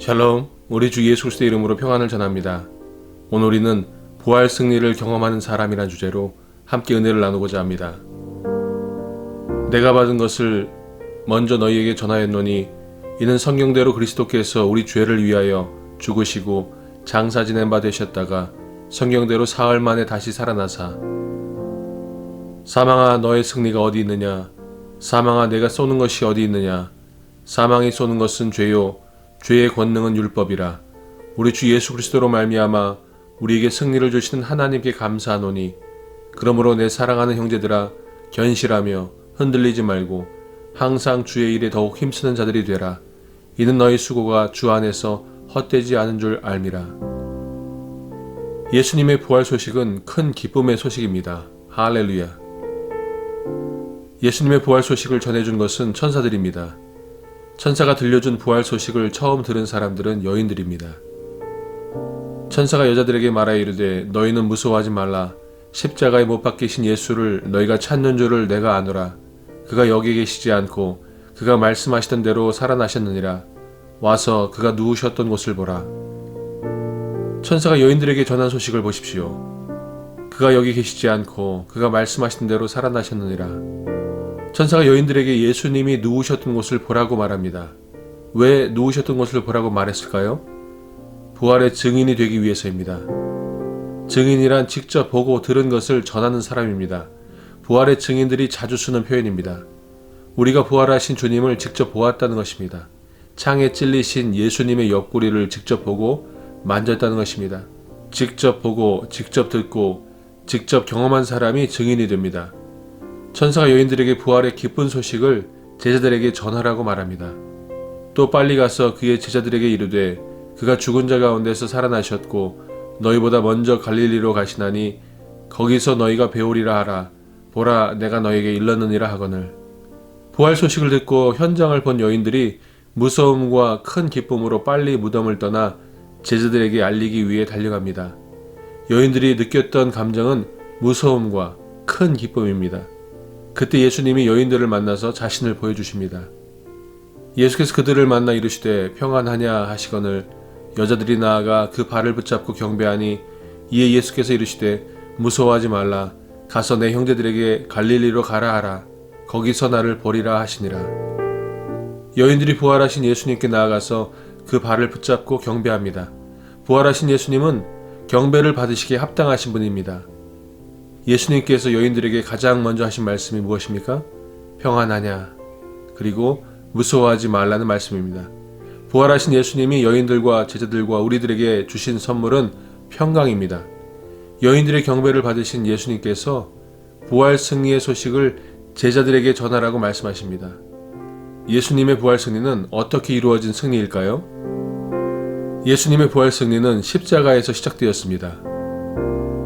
샬롬, 우리 주 예수 그리스도의 이름으로 평안을 전합니다. 오늘 우리는 부활 승리를 경험하는 사람이란 주제로 함께 은혜를 나누고자 합니다. 내가 받은 것을 먼저 너희에게 전하였노니 이는 성경대로 그리스도께서 우리 죄를 위하여 죽으시고 장사 지낸 바 되셨다가 성경대로 사흘 만에 다시 살아나사 사망아 너의 승리가 어디 있느냐? 사망아 내가 쏘는 것이 어디 있느냐? 사망이 쏘는 것은 죄요 죄의 권능은 율법이라. 우리 주 예수 그리스도로 말미암아 우리에게 승리를 주시는 하나님께 감사하노니 그러므로 내 사랑하는 형제들아 견실하며 흔들리지 말고 항상 주의 일에 더욱 힘쓰는 자들이 되라. 이는 너희 수고가 주 안에서 헛되지 않은 줄 알미라. 예수님의 부활 소식은 큰 기쁨의 소식입니다. 할렐루야. 예수님의 부활 소식을 전해준 것은 천사들입니다. 천사가 들려준 부활 소식을 처음 들은 사람들은 여인들입니다. 천사가 여자들에게 말하여 이르되 너희는 무서워하지 말라. 십자가에 못 박히신 예수를 너희가 찾는 줄을 내가 아노라. 그가 여기 계시지 않고 그가 말씀하시던 대로 살아나셨느니라. 와서 그가 누우셨던 곳을 보라. 천사가 여인들에게 전한 소식을 보십시오. 그가 여기 계시지 않고 그가 말씀하시던 대로 살아나셨느니라. 천사가 여인들에게 예수님이 누우셨던 곳을 보라고 말합니다. 왜 누우셨던 곳을 보라고 말했을까요? 부활의 증인이 되기 위해서입니다. 증인이란 직접 보고 들은 것을 전하는 사람입니다. 부활의 증인들이 자주 쓰는 표현입니다. 우리가 부활하신 주님을 직접 보았다는 것입니다. 창에 찔리신 예수님의 옆구리를 직접 보고 만졌다는 것입니다. 직접 보고 직접 듣고 직접 경험한 사람이 증인이 됩니다. 천사가 여인들에게 부활의 기쁜 소식을 제자들에게 전하라고 말합니다. 또 빨리 가서 그의 제자들에게 이르되 그가 죽은 자 가운데서 살아나셨고 너희보다 먼저 갈릴리로 가시나니 거기서 너희가 배우리라 하라. 보라 내가 너희에게 일렀느니라 하거늘. 부활 소식을 듣고 현장을 본 여인들이 무서움과 큰 기쁨으로 빨리 무덤을 떠나 제자들에게 알리기 위해 달려갑니다. 여인들이 느꼈던 감정은 무서움과 큰 기쁨입니다. 그때 예수님이 여인들을 만나서 자신을 보여주십니다. 예수께서 그들을 만나 이르시되 평안하냐 하시거늘 여자들이 나아가 그 발을 붙잡고 경배하니 이에 예수께서 이르시되 무서워하지 말라. 가서 내 형제들에게 갈릴리로 가라 하라. 거기서 나를 보리라 하시니라. 여인들이 부활하신 예수님께 나아가서 그 발을 붙잡고 경배합니다. 부활하신 예수님은 경배를 받으시기에 합당하신 분입니다. 예수님께서 여인들에게 가장 먼저 하신 말씀이 무엇입니까? 평안하냐 그리고 무서워하지 말라는 말씀입니다. 부활하신 예수님이 여인들과 제자들과 우리들에게 주신 선물은 평강입니다. 여인들의 경배를 받으신 예수님께서 부활 승리의 소식을 제자들에게 전하라고 말씀하십니다. 예수님의 부활 승리는 어떻게 이루어진 승리일까요? 예수님의 부활 승리는 십자가에서 시작되었습니다.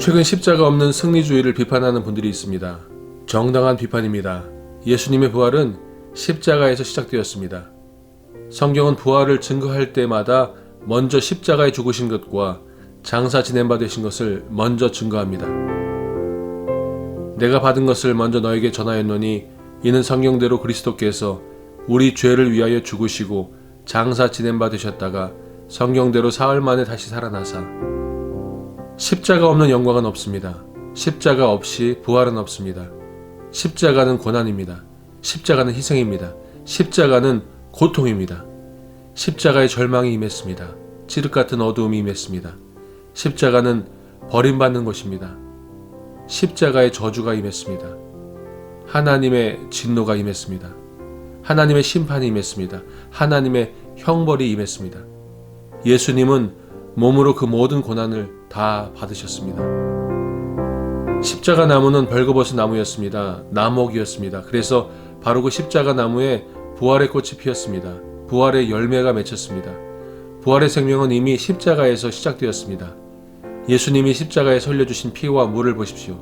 최근 십자가 없는 승리주의를 비판하는 분들이 있습니다. 정당한 비판입니다. 예수님의 부활은 십자가에서 시작되었습니다. 성경은 부활을 증거할 때마다 먼저 십자가에 죽으신 것과 장사 지낸 바 되신 것을 먼저 증거합니다. 내가 받은 것을 먼저 너에게 전하였노니 이는 성경대로 그리스도께서 우리 죄를 위하여 죽으시고 장사 지낸 바 되셨다가 성경대로 사흘 만에 다시 살아나사. 십자가 없는 영광은 없습니다. 십자가 없이 부활은 없습니다. 십자가는 고난입니다. 십자가는 희생입니다. 십자가는 고통입니다. 십자가의 절망이 임했습니다. 칠흑 같은 어두움이 임했습니다. 십자가는 버림받는 곳입니다. 십자가의 저주가 임했습니다. 하나님의 진노가 임했습니다. 하나님의 심판이 임했습니다. 하나님의 형벌이 임했습니다. 예수님은 몸으로 그 모든 고난을 다 받으셨습니다. 십자가 나무는 벌거벗은 나무였습니다. 나목이었습니다. 그래서 바로 그 십자가 나무에 부활의 꽃이 피었습니다. 부활의 열매가 맺혔습니다. 부활의 생명은 이미 십자가에서 시작되었습니다. 예수님이 십자가에 흘려주신 피와 물을 보십시오.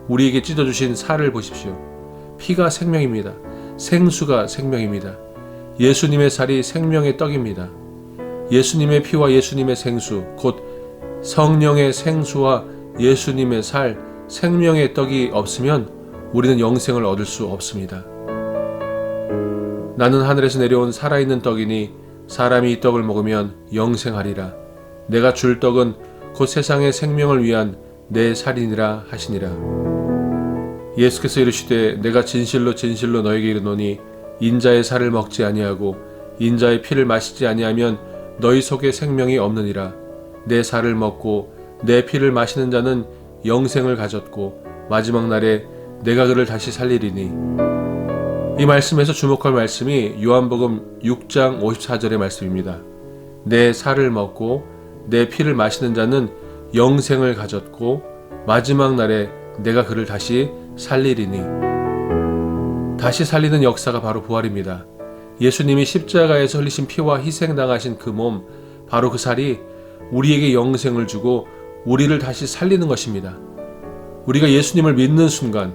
우리에게 찢어주신 살을 보십시오. 피가 생명입니다. 생수가 생명입니다. 예수님의 살이 생명의 떡입니다. 예수님의 피와 예수님의 생수, 곧 성령의 생수와 예수님의 살, 생명의 떡이 없으면 우리는 영생을 얻을 수 없습니다. 나는 하늘에서 내려온 살아있는 떡이니 사람이 이 떡을 먹으면 영생하리라. 내가 줄 떡은 곧 세상의 생명을 위한 내 살이니라 하시니라. 예수께서 이르시되 내가 진실로 진실로 너에게 이르노니 인자의 살을 먹지 아니하고 인자의 피를 마시지 아니하면 너희 속에 생명이 없느니라. 내 살을 먹고 내 피를 마시는 자는 영생을 가졌고 마지막 날에 내가 그를 다시 살리리니. 이 말씀에서 주목할 말씀이 요한복음 6장 54절의 말씀입니다. 내 살을 먹고 내 피를 마시는 자는 영생을 가졌고 마지막 날에 내가 그를 다시 살리리니. 다시 살리는 역사가 바로 부활입니다. 예수님이 십자가에서 흘리신 피와 희생당하신 그 몸, 바로 그 살이 우리에게 영생을 주고 우리를 다시 살리는 것입니다. 우리가 예수님을 믿는 순간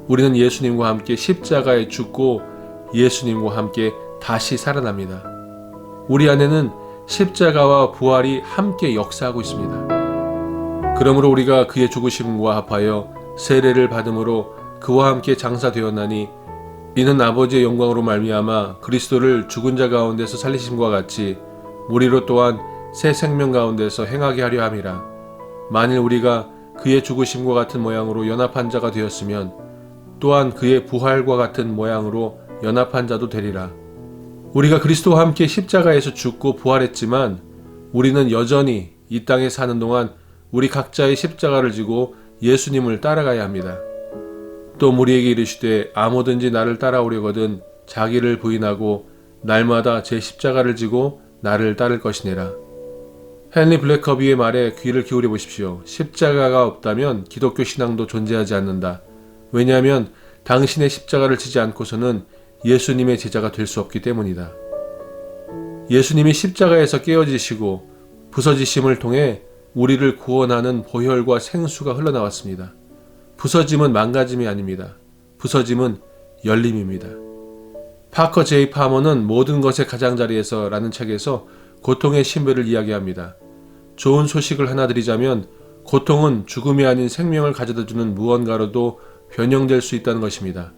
우리는 예수님과 함께 십자가에 죽고 예수님과 함께 다시 살아납니다. 우리 안에는 십자가와 부활이 함께 역사하고 있습니다. 그러므로 우리가 그의 죽으심과 합하여 세례를 받음으로 그와 함께 장사되었나니 이는 아버지의 영광으로 말미암아 그리스도를 죽은 자 가운데서 살리심과 같이 우리로 또한 새 생명 가운데서 행하게 하려 함이라. 만일 우리가 그의 죽으심과 같은 모양으로 연합한 자가 되었으면 또한 그의 부활과 같은 모양으로 연합한 자도 되리라. 우리가 그리스도와 함께 십자가에서 죽고 부활했지만 우리는 여전히 이 땅에 사는 동안 우리 각자의 십자가를 지고 예수님을 따라가야 합니다. 또 우리에게 이르시되 아무든지 나를 따라오려거든 자기를 부인하고 날마다 제 십자가를 지고 나를 따를 것이니라. 헨리 블랙커비의 말에 귀를 기울여 보십시오. 십자가가 없다면 기독교 신앙도 존재하지 않는다. 왜냐하면 당신의 십자가를 지지 않고서는 예수님의 제자가 될 수 없기 때문이다. 예수님이 십자가에서 깨어지시고 부서지심을 통해 우리를 구원하는 보혈과 생수가 흘러나왔습니다. 부서짐은 망가짐이 아닙니다. 부서짐은 열림입니다. 파커 제이 파머는 모든 것의 가장자리에서 라는 책에서 고통의 신비를 이야기합니다. 좋은 소식을 하나 드리자면 고통은 죽음이 아닌 생명을 가져다주는 무언가로도 변형될 수 있다는 것입니다.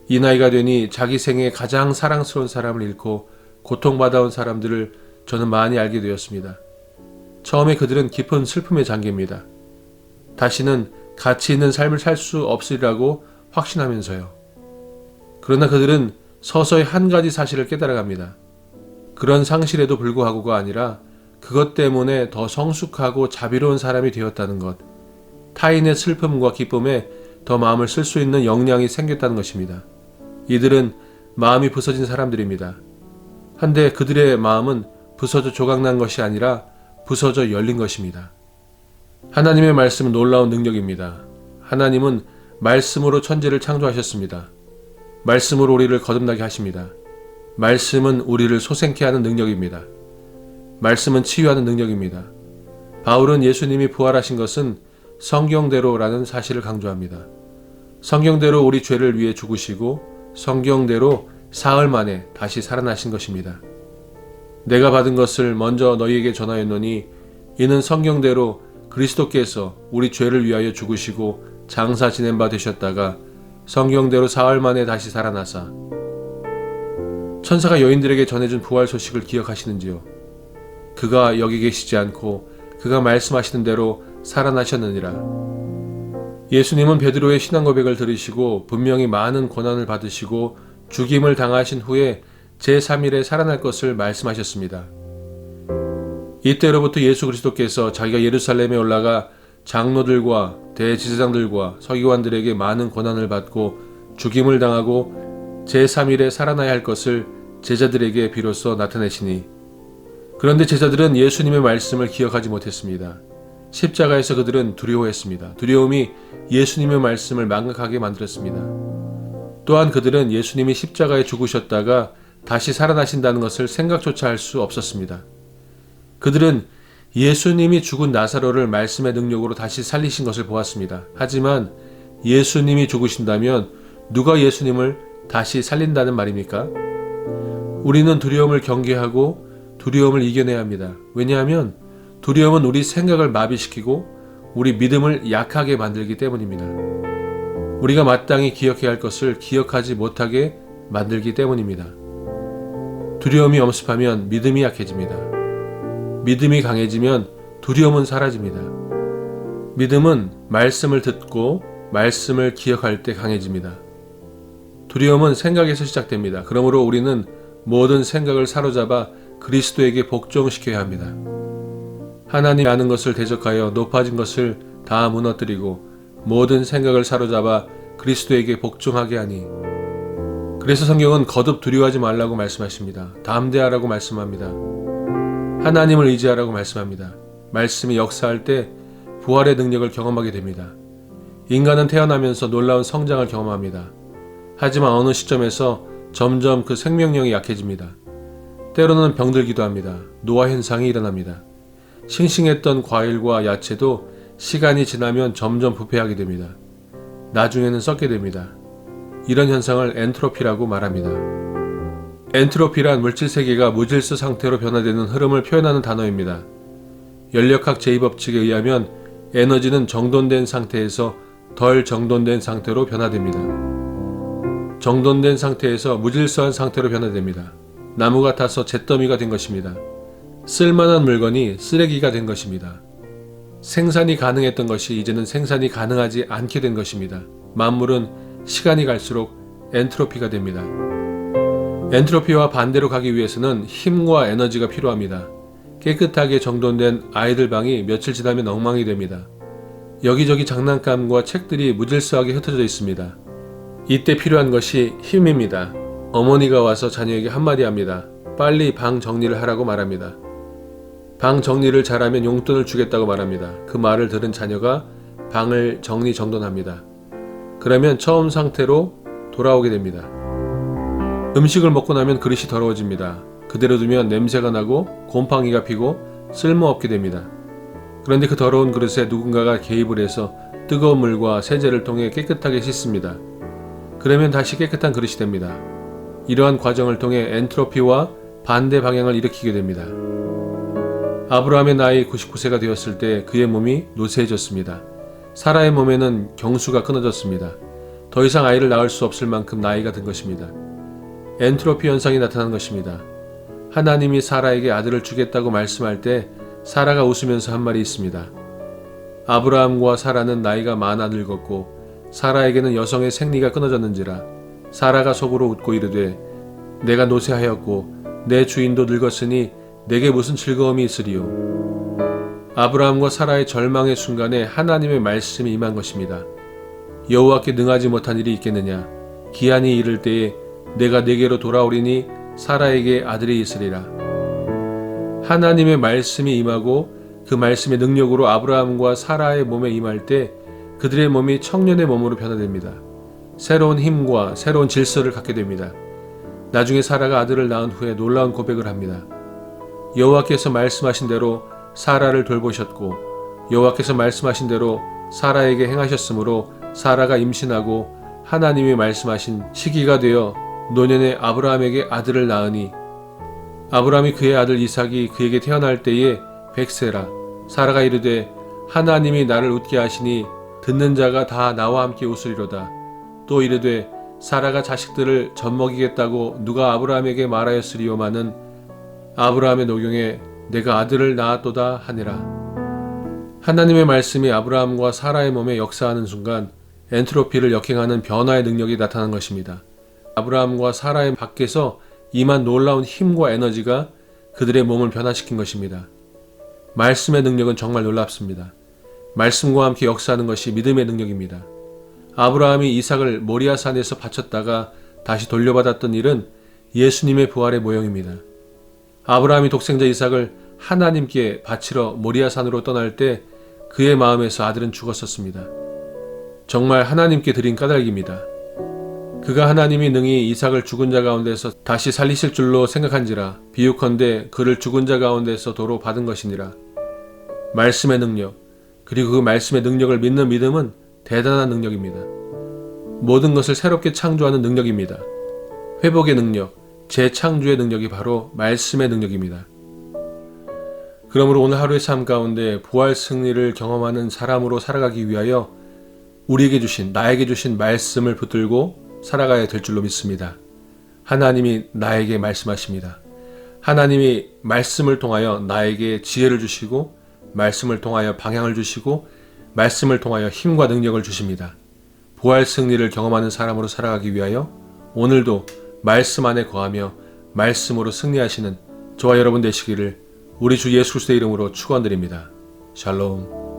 이 나이가 되니 자기 생에 가장 사랑스러운 사람을 잃고 고통받아온 사람들을 저는 많이 알게 되었습니다. 처음에 그들은 깊은 슬픔에 잠깁니다. 다시는 가치 있는 삶을 살 수 없으리라고 확신하면서요. 그러나 그들은 서서히 한 가지 사실을 깨달아갑니다. 그런 상실에도 불구하고가 아니라 그것 때문에 더 성숙하고 자비로운 사람이 되었다는 것, 타인의 슬픔과 기쁨에 더 마음을 쓸 수 있는 역량이 생겼다는 것입니다. 이들은 마음이 부서진 사람들입니다. 한데 그들의 마음은 부서져 조각난 것이 아니라 부서져 열린 것입니다. 하나님의 말씀은 놀라운 능력입니다. 하나님은 말씀으로 천지를 창조하셨습니다. 말씀으로 우리를 거듭나게 하십니다. 말씀은 우리를 소생케 하는 능력입니다. 말씀은 치유하는 능력입니다. 바울은 예수님이 부활하신 것은 성경대로라는 사실을 강조합니다. 성경대로 우리 죄를 위해 죽으시고 성경대로 사흘 만에 다시 살아나신 것입니다. 내가 받은 것을 먼저 너희에게 전하였노니 이는 성경대로 그리스도께서 우리 죄를 위하여 죽으시고 장사 지낸 바 되셨다가 성경대로 사흘 만에 다시 살아나사. 천사가 여인들에게 전해준 부활 소식을 기억하시는지요? 그가 여기 계시지 않고 그가 말씀하시는 대로 살아나셨느니라. 예수님은 베드로의 신앙 고백을 들으시고 분명히 많은 고난을 받으시고 죽임을 당하신 후에 제3일에 살아날 것을 말씀하셨습니다. 이때로부터 예수 그리스도께서 자기가 예루살렘에 올라가 장로들과 대제사장들과 서기관들에게 많은 고난을 받고 죽임을 당하고 제3일에 살아나야 할 것을 제자들에게 비로소 나타내시니, 그런데 제자들은 예수님의 말씀을 기억하지 못했습니다. 십자가에서 그들은 두려워했습니다. 두려움이 예수님의 말씀을 망각하게 만들었습니다. 또한 그들은 예수님이 십자가에 죽으셨다가 다시 살아나신다는 것을 생각조차 할 수 없었습니다. 그들은 예수님이 죽은 나사로를 말씀의 능력으로 다시 살리신 것을 보았습니다. 하지만 예수님이 죽으신다면 누가 예수님을 다시 살린다는 말입니까? 우리는 두려움을 경계하고 두려움을 이겨내야 합니다. 왜냐하면 두려움은 우리 생각을 마비시키고 우리 믿음을 약하게 만들기 때문입니다. 우리가 마땅히 기억해야 할 것을 기억하지 못하게 만들기 때문입니다. 두려움이 엄습하면 믿음이 약해집니다. 믿음이 강해지면 두려움은 사라집니다. 믿음은 말씀을 듣고 말씀을 기억할 때 강해집니다. 두려움은 생각에서 시작됩니다. 그러므로 우리는 모든 생각을 사로잡아 그리스도에게 복종시켜야 합니다. 하나님이 아는 것을 대적하여 높아진 것을 다 무너뜨리고 모든 생각을 사로잡아 그리스도에게 복종하게 하니, 그래서 성경은 거듭 두려워하지 말라고 말씀하십니다. 담대하라고 말씀합니다. 하나님을 의지하라고 말씀합니다. 말씀이 역사할 때 부활의 능력을 경험하게 됩니다. 인간은 태어나면서 놀라운 성장을 경험합니다. 하지만 어느 시점에서 점점 그 생명력이 약해집니다. 때로는 병들기도 합니다. 노화 현상이 일어납니다. 싱싱했던 과일과 야채도 시간이 지나면 점점 부패하게 됩니다. 나중에는 썩게 됩니다. 이런 현상을 엔트로피라고 말합니다. 엔트로피란 물질 세계가 무질서 상태로 변화되는 흐름을 표현하는 단어입니다. 연력학 제2법칙에 의하면 에너지는 정돈된 상태에서 덜 정돈된 상태로 변화됩니다. 정돈된 상태에서 무질서한 상태로 변화됩니다. 나무가 타서 잿더미가 된 것입니다. 쓸만한 물건이 쓰레기가 된 것입니다. 생산이 가능했던 것이 이제는 생산이 가능하지 않게 된 것입니다. 만물은 시간이 갈수록 엔트로피가 됩니다. 엔트로피와 반대로 가기 위해서는 힘과 에너지가 필요합니다. 깨끗하게 정돈된 아이들 방이 며칠 지나면 엉망이 됩니다. 여기저기 장난감과 책들이 무질서하게 흩어져 있습니다. 이때 필요한 것이 힘입니다. 어머니가 와서 자녀에게 한마디 합니다. 빨리 방 정리를 하라고 말합니다. 방 정리를 잘하면 용돈을 주겠다고 말합니다. 그 말을 들은 자녀가 방을 정리정돈합니다. 그러면 처음 상태로 돌아오게 됩니다. 음식을 먹고 나면 그릇이 더러워집니다. 그대로 두면 냄새가 나고 곰팡이가 피고 쓸모없게 됩니다. 그런데 그 더러운 그릇에 누군가가 개입을 해서 뜨거운 물과 세제를 통해 깨끗하게 씻습니다. 그러면 다시 깨끗한 그릇이 됩니다. 이러한 과정을 통해 엔트로피와 반대 방향을 일으키게 됩니다. 아브라함의 나이 99세가 되었을 때 그의 몸이 노쇠해졌습니다. 사라의 몸에는 경수가 끊어졌습니다. 더 이상 아이를 낳을 수 없을 만큼 나이가 든 것입니다. 엔트로피 현상이 나타난 것입니다. 하나님이 사라에게 아들을 주겠다고 말씀할 때 사라가 웃으면서 한 말이 있습니다. 아브라함과 사라는 나이가 많아 늙었고 사라에게는 여성의 생리가 끊어졌는지라. 사라가 속으로 웃고 이르되 내가 노쇠하였고 내 주인도 늙었으니 내게 무슨 즐거움이 있으리요. 아브라함과 사라의 절망의 순간에 하나님의 말씀이 임한 것입니다. 여호와께 능하지 못한 일이 있겠느냐. 기한이 이를 때에 내가 내게로 돌아오리니 사라에게 아들이 있으리라. 하나님의 말씀이 임하고 그 말씀의 능력으로 아브라함과 사라의 몸에 임할 때 그들의 몸이 청년의 몸으로 변화됩니다. 새로운 힘과 새로운 질서를 갖게 됩니다. 나중에 사라가 아들을 낳은 후에 놀라운 고백을 합니다. 여호와께서 말씀하신 대로 사라를 돌보셨고 여호와께서 말씀하신 대로 사라에게 행하셨으므로 사라가 임신하고 하나님이 말씀하신 시기가 되어 노년에 아브라함에게 아들을 낳으니 아브라함이 그의 아들 이삭이 그에게 태어날 때에 100세라. 사라가 이르되 하나님이 나를 웃게 하시니 듣는 자가 다 나와 함께 웃으리로다. 또 이르되 사라가 자식들을 젖먹이겠다고 누가 아브라함에게 말하였으리요마는 아브라함의 노경에 내가 아들을 낳았도다 하니라. 하나님의 말씀이 아브라함과 사라의 몸에 역사하는 순간 엔트로피를 역행하는 변화의 능력이 나타난 것입니다. 아브라함과 사라의 밖에서 임한 놀라운 힘과 에너지가 그들의 몸을 변화시킨 것입니다. 말씀의 능력은 정말 놀랍습니다. 말씀과 함께 역사하는 것이 믿음의 능력입니다. 아브라함이 이삭을 모리아산에서 바쳤다가 다시 돌려받았던 일은 예수님의 부활의 모형입니다. 아브라함이 독생자 이삭을 하나님께 바치러 모리아산으로 떠날 때 그의 마음에서 아들은 죽었었습니다. 정말 하나님께 드린 까닭입니다. 그가 하나님이 능히 이삭을 죽은 자 가운데서 다시 살리실 줄로 생각한지라. 비유컨대 그를 죽은 자 가운데서 도로 받은 것이니라. 말씀의 능력, 그리고 그 말씀의 능력을 믿는 믿음은 대단한 능력입니다. 모든 것을 새롭게 창조하는 능력입니다. 회복의 능력, 재창조의 능력이 바로 말씀의 능력입니다. 그러므로 오늘 하루의 삶 가운데 부활 승리를 경험하는 사람으로 살아가기 위하여 우리에게 주신, 나에게 주신 말씀을 붙들고 살아가야 될 줄로 믿습니다. 하나님이 나에게 말씀하십니다. 하나님이 말씀을 통하여 나에게 지혜를 주시고 말씀을 통하여 방향을 주시고 말씀을 통하여 힘과 능력을 주십니다. 부활 승리를 경험하는 사람으로 살아가기 위하여 오늘도 말씀 안에 거하며 말씀으로 승리하시는 저와 여러분 되시기를 우리 주 예수 그리스도의 이름으로 축원드립니다. 샬롬.